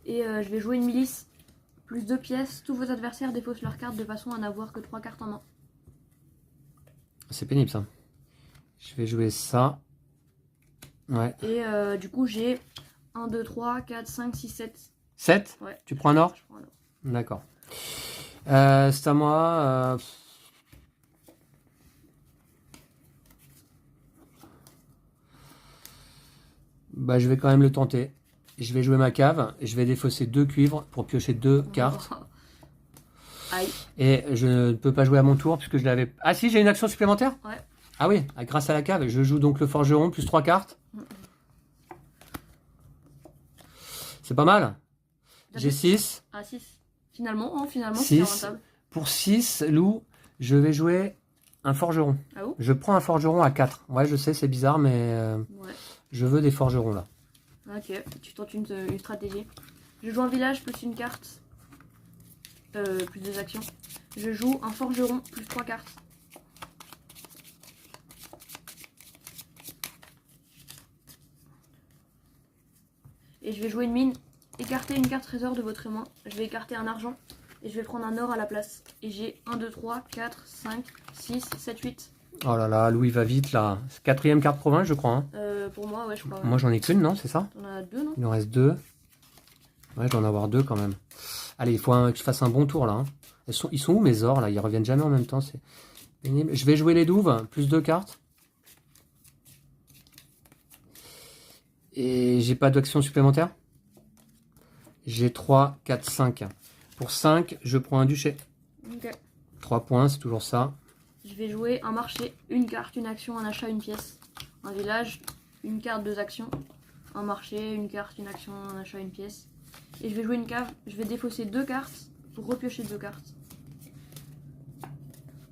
Et je vais jouer une milice. Plus 2 pièces. Tous vos adversaires défaussent leurs cartes de façon à n'avoir que 3 cartes en main. C'est pénible ça. Je vais jouer ça. Ouais. Et du coup, j'ai 1, 2, 3, 4, 5, 6, 7. 7 ? Ouais. Tu prends un or ? Je prends un or. D'accord. C'est à moi. Bah, je vais quand même le tenter. Je vais jouer ma cave. Et je vais défausser 2 cuivres pour piocher 2 cartes. Aïe. Et je ne peux pas jouer à mon tour puisque je l'avais... Ah si, j'ai une action supplémentaire ? Ouais. Ah oui, grâce à la cave. Je joue donc le forgeron plus 3 cartes. C'est pas mal. J'ai 6. Ah, 6. Finalement, finalement, c'est 6. rentable. Pour 6, Lou, je vais jouer un forgeron. Ah bon ? Je prends un forgeron à 4. Ouais, je sais, c'est bizarre, mais Ouais. je veux des forgerons là. Ok, tu tentes une stratégie. Je joue un village plus une carte. Plus 2 actions. Je joue un forgeron plus 3 cartes. Et je vais jouer une mine. Écarter une carte trésor de votre main. Je vais écarter un argent. Et je vais prendre un or à la place. Et j'ai 1, 2, 3, 4, 5, 6, 7, 8. Oh là là, Louis va vite là. C'est 4e carte province, je crois. Hein. Pour moi, ouais, je crois. Ouais. Moi, j'en ai qu'une, non? C'est ça? T'en as 2, non? Il en reste 2. Ouais, je dois en avoir 2 quand même. Allez, il faut que je fasse un bon tour là. Hein. Ils sont où mes ors là? Ils reviennent jamais en même temps. C'est pénible. Je vais jouer les douves, plus 2 cartes. Et j'ai pas d'action supplémentaire. J'ai 3, 4, 5. Pour 5, je prends un duché. Ok. 3 points, c'est toujours ça. Je vais jouer un marché, une carte, une action, un achat, une pièce. Un village, une carte, 2 actions. Un marché, une carte, une action, un achat, une pièce. Et je vais jouer une cave. Je vais défausser 2 cartes pour repiocher 2 cartes.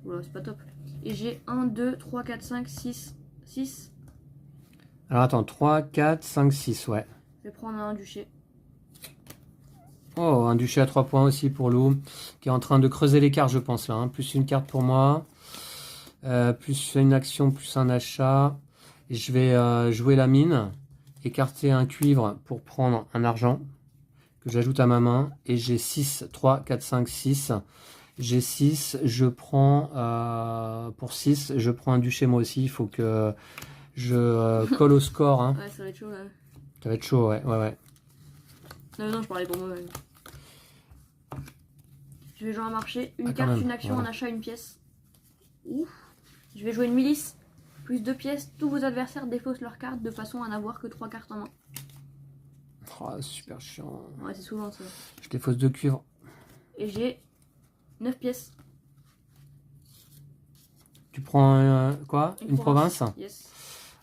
Oula, c'est pas top. Et j'ai 1, 2, 3, 4, 5, 6. 6. Alors attends, 3, 4, 5, 6, ouais. Je vais prendre un duché. Oh, un duché à 3 points aussi pour Lou, qui est en train de creuser l'écart, je pense, là. Hein. Plus une carte pour moi, plus une action, plus un achat. Et je vais jouer la mine, écarter un cuivre pour prendre un argent, que j'ajoute à ma main. Et j'ai 6, 3, 4, 5, 6. J'ai 6, je prends, pour 6, je prends un duché moi aussi. Il faut que je colle au score. Hein. Ouais, ça va être chaud là. Ça va être chaud, ouais, ouais, ouais. Non, je parlais pour moi. Ouais. Je vais jouer un marché, une Ah, carte, même, une action, voilà. un achat, une pièce. Ouf. Je vais jouer une milice, plus 2 pièces. Tous vos adversaires défaussent leurs cartes de façon à n'avoir que 3 cartes en main. Oh, super chiant. Ouais, c'est souvent ça. Je défausse 2 cuivres. Et j'ai 9 pièces. Tu prends quoi? Une province? Yes.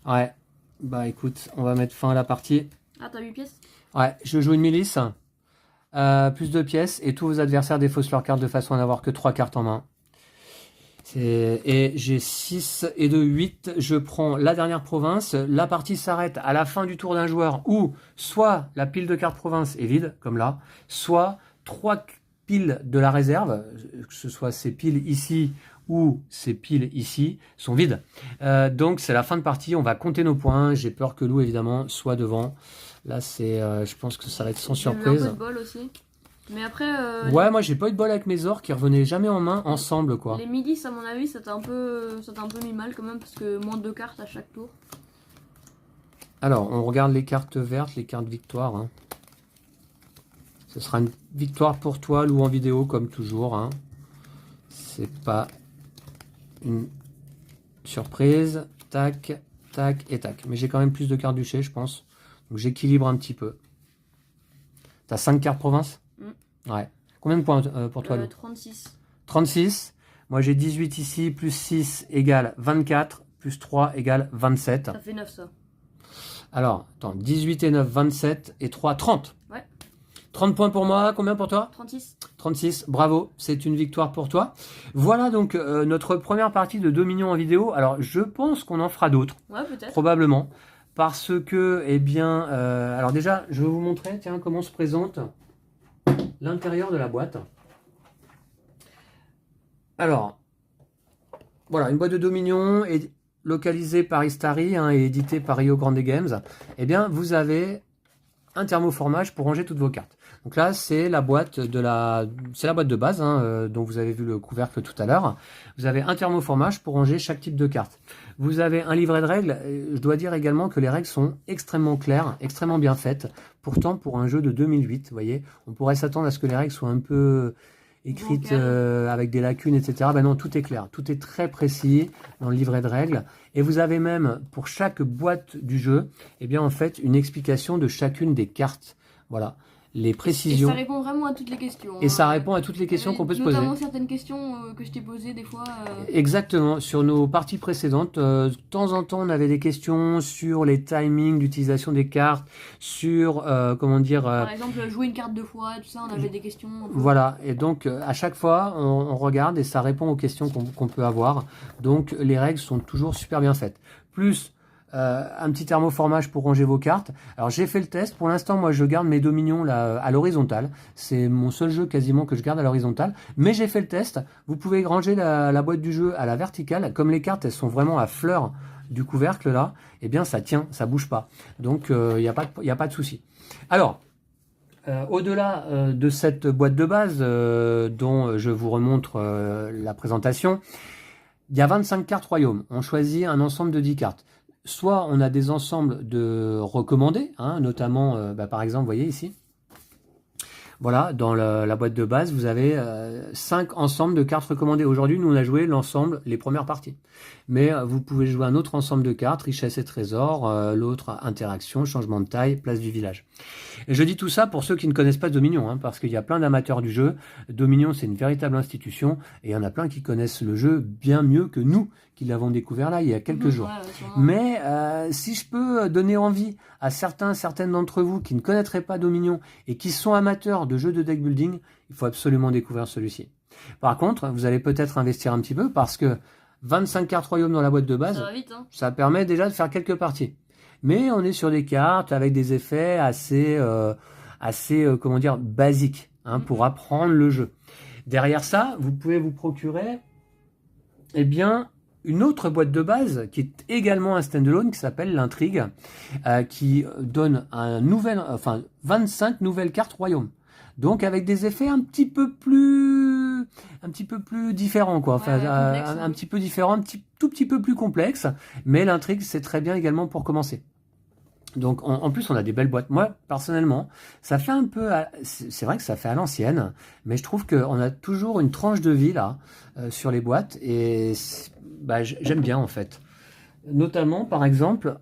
Ouais. Bah écoute, on va mettre fin à la partie. Ah, t'as 8 pièces? Ouais, je joue une milice. Plus 2 pièces. Et tous vos adversaires défaussent leurs cartes de façon à n'avoir que 3 cartes en main. Et j'ai 6 et de 8. Je prends la dernière province. La partie s'arrête à la fin du tour d'un joueur où soit la pile de cartes province est vide, comme là, soit 3 piles de la réserve, que ce soit ces piles ici ou ces piles ici, sont vides. Donc c'est la fin de partie, on va compter nos points. J'ai peur que Lou, évidemment, soit devant. Là, je pense que ça va être sans surprise. J'ai eu un peu de bol aussi. Mais après... Ouais, moi j'ai pas eu de bol avec mes ors qui revenaient jamais en main ensemble, quoi. Les milices, à mon avis, ça t'a un peu mis mal quand même, parce que moins de 2 cartes à chaque tour. Alors, on regarde les cartes vertes, les cartes victoire. Hein. Ce sera une victoire pour toi, Lou, en vidéo, comme toujours. Hein. C'est pas une surprise. Tac, tac et tac. Mais j'ai quand même plus de cartes duché, je pense. Donc j'équilibre un petit peu. T'as 5 cartes province? Ouais. Combien de points pour toi, Lou? 36. 36. Moi, j'ai 18 ici, plus 6 égale 24, plus 3 égale 27. Ça fait 9, ça. Alors, attends, 18 et 9, 27, et 3, 30. Ouais. 30 points pour moi, combien pour toi? 36. 36, bravo, c'est une victoire pour toi. Voilà donc notre première partie de Dominion en vidéo. Alors je pense qu'on en fera d'autres. Ouais, peut-être. Probablement. Parce que, eh bien, alors déjà, je vais vous montrer, tiens, comment se présente l'intérieur de la boîte. Alors, voilà, une boîte de Dominion est localisée par Istari et éditée par Rio Grande Games. Eh bien, vous avez un thermoformage pour ranger toutes vos cartes. Donc là, c'est la boîte de base, dont vous avez vu le couvercle tout à l'heure. Vous avez un thermoformage pour ranger chaque type de carte. Vous avez un livret de règles. Je dois dire également que les règles sont extrêmement claires, extrêmement bien faites. Pourtant, pour un jeu de 2008, vous voyez, on pourrait s'attendre à ce que les règles soient un peu écrites avec des lacunes, etc. Ben non, tout est clair, tout est très précis dans le livret de règles. Et vous avez même, pour chaque boîte du jeu, eh bien, en fait, une explication de chacune des cartes. Voilà. Les précisions. Et ça répond vraiment à toutes les questions. Et ça répond à toutes les questions qu'on peut se poser. Notamment certaines questions que je t'ai posées des fois. Exactement. Sur nos parties précédentes, de temps en temps, on avait des questions sur les timings d'utilisation des cartes, sur, comment dire... Par exemple, jouer une carte 2 fois, tout ça, on avait des questions. Voilà. Et donc, à chaque fois, on regarde et ça répond aux questions qu'on peut avoir. Donc, les règles sont toujours super bien faites. Plus... un petit thermoformage pour ranger vos cartes. Alors j'ai fait le test. Pour l'instant, moi je garde mes Dominions là, à l'horizontale. C'est mon seul jeu quasiment que je garde à l'horizontale. Mais j'ai fait le test. Vous pouvez ranger la boîte du jeu à la verticale. Comme les cartes elles sont vraiment à fleur du couvercle là, eh bien ça tient, ça bouge pas. Donc il n'y a pas de souci. Alors au-delà de cette boîte de base dont je vous remontre la présentation, il y a 25 cartes royaumes. On choisit un ensemble de 10 cartes. Soit on a des ensembles de recommandés, notamment, par exemple, vous voyez ici, voilà, dans la boîte de base, vous avez 5 ensembles de cartes recommandées. Aujourd'hui, nous, on a joué l'ensemble, les premières parties. Mais vous pouvez jouer un autre ensemble de cartes, richesse et trésor, l'autre interaction, changement de taille, place du village. Et je dis tout ça pour ceux qui ne connaissent pas Dominion, parce qu'il y a plein d'amateurs du jeu. Dominion, c'est une véritable institution, et il y en a plein qui connaissent le jeu bien mieux que nous, qui l'avons découvert là il y a quelques jours. Mais si je peux donner envie à certaines d'entre vous qui ne connaîtraient pas Dominion et qui sont amateurs de jeux de deck building, il faut absolument découvrir celui-ci. Par contre, vous allez peut-être investir un petit peu parce que 25 cartes royaumes dans la boîte de base, ça va vite, ça permet déjà de faire quelques parties. Mais on est sur des cartes avec des effets assez comment dire, basiques pour apprendre le jeu. Derrière ça, vous pouvez vous procurer eh bien, une autre boîte de base qui est également un standalone qui s'appelle l'Intrigue, qui donne 25 nouvelles cartes royaumes. Donc avec des effets un petit peu plus différents, quoi. Enfin, un petit peu différent, tout petit peu plus complexe. Mais l'Intrigue, c'est très bien également pour commencer. Donc en plus on a des belles boîtes. Moi personnellement, ça fait un peu, c'est vrai que ça fait à l'ancienne, mais je trouve qu'on a toujours une tranche de vie là sur les boîtes et j'aime bien en fait. Notamment par exemple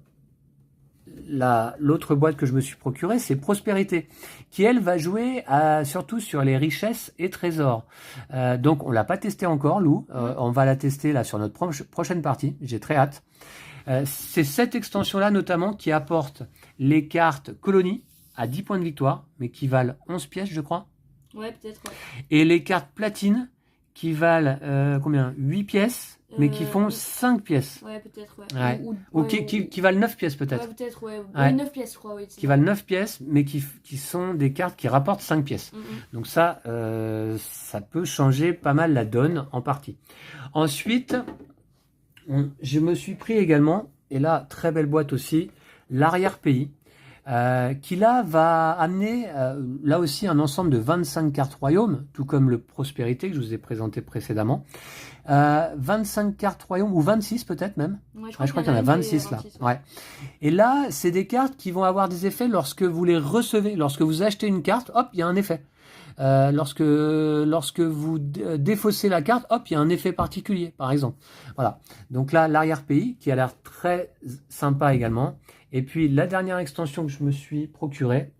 l'autre boîte que je me suis procurée, c'est Prospérité, qui elle va jouer surtout sur les richesses et trésors. Donc on l'a pas testé encore, Lou. On va la tester là sur notre prochaine partie. J'ai très hâte. C'est cette extension-là notamment qui apporte les cartes colonies à 10 points de victoire, mais qui valent 11 pièces, je crois. Ouais, peut-être. Ouais. Et les cartes platine qui valent combien 8 pièces, mais qui font 5 pièces. Ouais, peut-être, ouais. Ou qui valent 9 pièces, peut-être. Ouais, peut-être, ouais. Ouais. 9 pièces, je crois, oui. Qui valent 9 pièces, mais qui sont des cartes qui rapportent 5 pièces. Donc ça peut changer pas mal la donne en partie. Ensuite... je me suis pris également, et là, très belle boîte aussi, l'arrière-pays, qui là va amener, là aussi, un ensemble de 25 cartes royaumes, tout comme le Prospérité que je vous ai présenté précédemment. 25 cartes royaumes, ou 26 peut-être même. Ouais, je crois qu'il y en a 26 là. Ouais. Et là, c'est des cartes qui vont avoir des effets lorsque vous les recevez. Lorsque vous achetez une carte, hop, il y a un effet. Lorsque vous défaussez la carte, hop, il y a un effet particulier, par exemple. Voilà. Donc là, l'arrière-pays, qui a l'air très sympa également. Et puis, la dernière extension que je me suis procurée,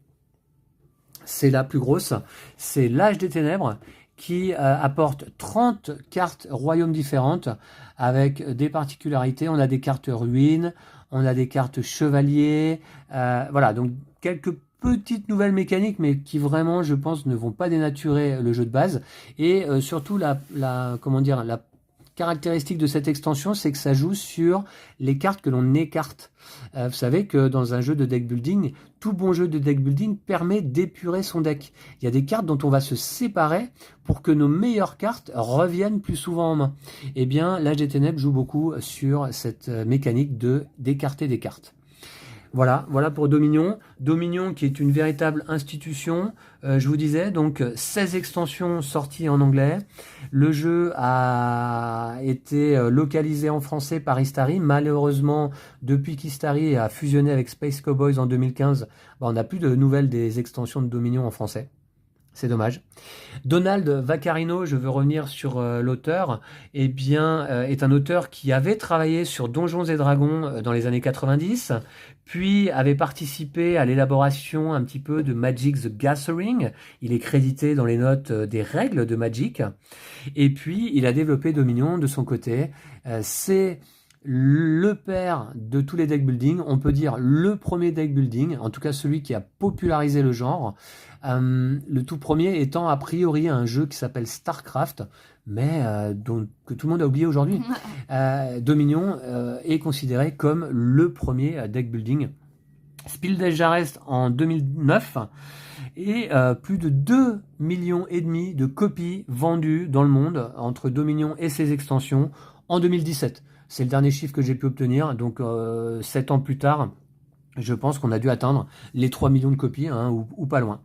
c'est la plus grosse, c'est l'Âge des Ténèbres, qui apporte 30 cartes royaumes différentes, avec des particularités. On a des cartes ruines, on a des cartes chevaliers, voilà, donc quelques petites nouvelles mécaniques, mais qui vraiment, je pense, ne vont pas dénaturer le jeu de base. Et surtout, comment dire, la caractéristique de cette extension, c'est que ça joue sur les cartes que l'on écarte. Vous savez que dans un jeu de deck building, tout bon jeu de deck building permet d'épurer son deck. Il y a des cartes dont on va se séparer pour que nos meilleures cartes reviennent plus souvent en main. Eh bien, l'Âge des Ténèbres joue beaucoup sur cette mécanique d'écarter des cartes. Voilà pour Dominion. Dominion qui est une véritable institution. Je vous disais, donc 16 extensions sorties en anglais. Le jeu a été localisé en français par Istari. Malheureusement, depuis qu'Istari a fusionné avec Space Cowboys en 2015, on n'a plus de nouvelles des extensions de Dominion en français. C'est dommage. Donald Vaccarino, je veux revenir sur l'auteur, est un auteur qui avait travaillé sur Donjons et Dragons dans les années 90, puis avait participé à l'élaboration un petit peu de Magic the Gathering. Il est crédité dans les notes des règles de Magic. Et puis, il a développé Dominion de son côté. C'est le père de tous les deck building, on peut dire le premier deck building, en tout cas celui qui a popularisé le genre. Le tout premier étant a priori un jeu qui s'appelle StarCraft, mais que tout le monde a oublié aujourd'hui. Dominion est considéré comme le premier deck building. Spiel des Jahres en 2009 et plus de 2,5 millions de copies vendues dans le monde entre Dominion et ses extensions en 2017. C'est le dernier chiffre que j'ai pu obtenir, donc 7 ans plus tard, je pense qu'on a dû atteindre les 3 millions de copies, ou pas loin.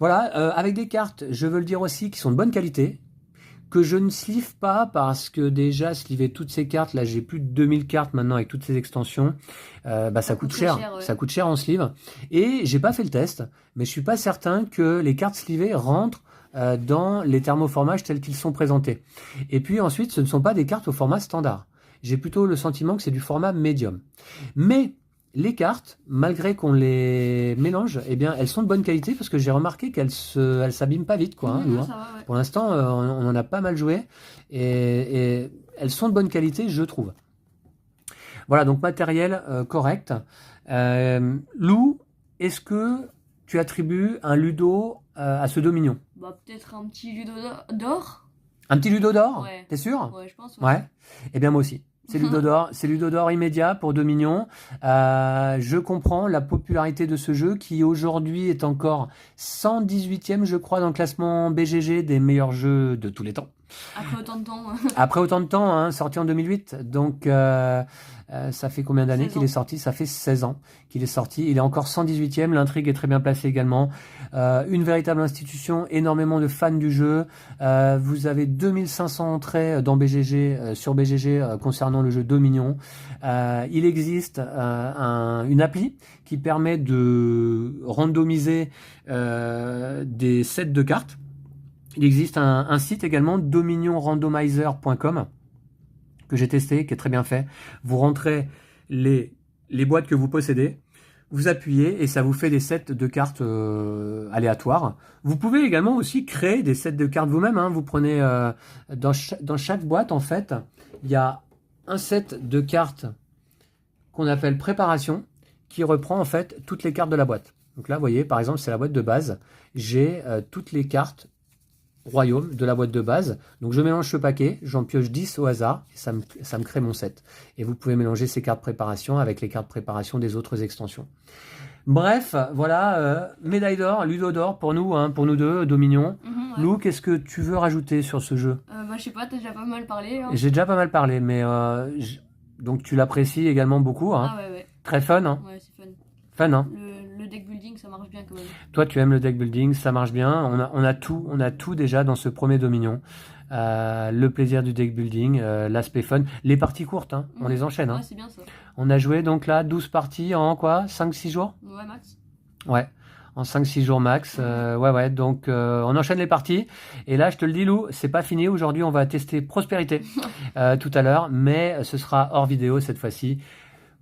Voilà, avec des cartes, je veux le dire aussi, qui sont de bonne qualité, que je ne sleeve pas, parce que déjà, sleever toutes ces cartes, là j'ai plus de 2000 cartes maintenant avec toutes ces extensions, ça coûte cher, ouais. Ça coûte cher en sleeve, et j'ai pas fait le test, mais je suis pas certain que les cartes sleevées rentrent dans les thermoformages tels qu'ils sont présentés. Et puis ensuite, ce ne sont pas des cartes au format standard. J'ai plutôt le sentiment que c'est du format médium. Mais les cartes, malgré qu'on les mélange, elles sont de bonne qualité parce que j'ai remarqué qu'elles s'abîment pas vite, quoi. Ça va, ouais. Pour l'instant, on en a pas mal joué et elles sont de bonne qualité, je trouve. Voilà, donc matériel correct. Lou, est-ce que tu attribues un Ludo à ce Dominion? Peut-être un petit Ludo d'or. Un petit Ludo d'or? Ouais. T'es sûr? Ouais, je pense. Ouais. Eh bien, moi aussi. C'est Ludo d'or immédiat pour Dominion. Je comprends la popularité de ce jeu qui aujourd'hui est encore 118e, je crois, dans le classement BGG des meilleurs jeux de tous les temps. Après autant de temps. Après autant de temps, sorti en 2008. Donc, ça fait combien d'années qu'il est sorti? Ça fait 16 ans qu'il est sorti. Il est encore 118e. L'intrigue est très bien placée également. Une véritable institution, énormément de fans du jeu. Vous avez 2500 entrées dans BGG, sur BGG concernant le jeu Dominion. Il existe une appli qui permet de randomiser des sets de cartes. Il existe un site également, dominionrandomizer.com, que j'ai testé, qui est très bien fait. Vous rentrez les boîtes que vous possédez, vous appuyez et ça vous fait des sets de cartes aléatoires. Vous pouvez également aussi créer des sets de cartes vous-même. Vous prenez dans chaque boîte, en fait, il y a un set de cartes qu'on appelle préparation, qui reprend en fait toutes les cartes de la boîte. Donc là, vous voyez, par exemple, c'est la boîte de base. J'ai toutes les cartes royaume de la boîte de base. Donc je mélange ce paquet, j'en pioche 10 au hasard et ça me crée mon set. Et vous pouvez mélanger ces cartes préparation avec les cartes préparation des autres extensions. Bref, voilà, médaille d'or, Ludo d'or pour nous deux, Dominion. Ouais. Lou, qu'est-ce que tu veux rajouter sur ce jeu? Je sais pas, t'as déjà pas mal parlé. J'ai déjà pas mal parlé, mais donc tu l'apprécies également beaucoup. Ah ouais. Très fun. Ouais, c'est fun. Fun, Le deck building, ça marche bien quand même. Toi, tu aimes le deck building, ça marche bien. On a tout déjà dans ce premier Dominion. Le plaisir du deck building, l'aspect fun, les parties courtes, on les enchaîne. Ouais, c'est bien ça. On a joué donc là 12 parties en quoi? 5-6 jours? Ouais, max. Ouais, en 5-6 jours max. Ouais, donc on enchaîne les parties. Et là, je te le dis, Lou, c'est pas fini. Aujourd'hui, on va tester Prospérité tout à l'heure, mais ce sera hors vidéo cette fois-ci.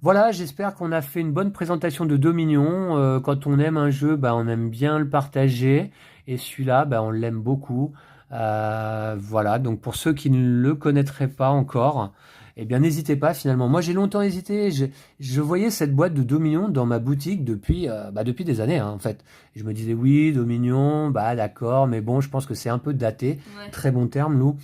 Voilà, j'espère qu'on a fait une bonne présentation de Dominion. Quand on aime un jeu, on aime bien le partager. Et celui-là, on l'aime beaucoup. Voilà, donc pour ceux qui ne le connaîtraient pas encore, eh bien n'hésitez pas finalement. Moi j'ai longtemps hésité, je voyais cette boîte de Dominion dans ma boutique depuis des années hein, en fait. Et je me disais oui, Dominion, bah d'accord, mais bon, je pense que c'est un peu daté. Ouais. Très bon terme, Lou.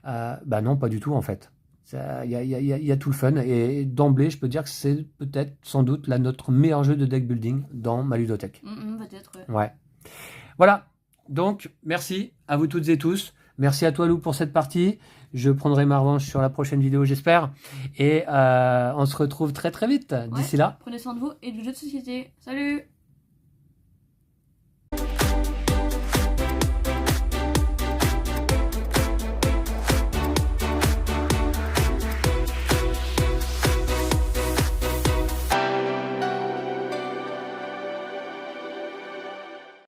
Bah non, pas du tout en fait. Il y a tout le fun. Et d'emblée, je peux dire que c'est peut-être, sans doute, là, notre meilleur jeu de deck building dans ma ludothèque. Peut-être, ouais. Ouais. Voilà. Donc, merci à vous toutes et tous. Merci à toi, Lou, pour cette partie. Je prendrai ma revanche sur la prochaine vidéo, j'espère. Et on se retrouve très très vite. D'ici là. Prenez soin de vous et du jeu de société. Salut!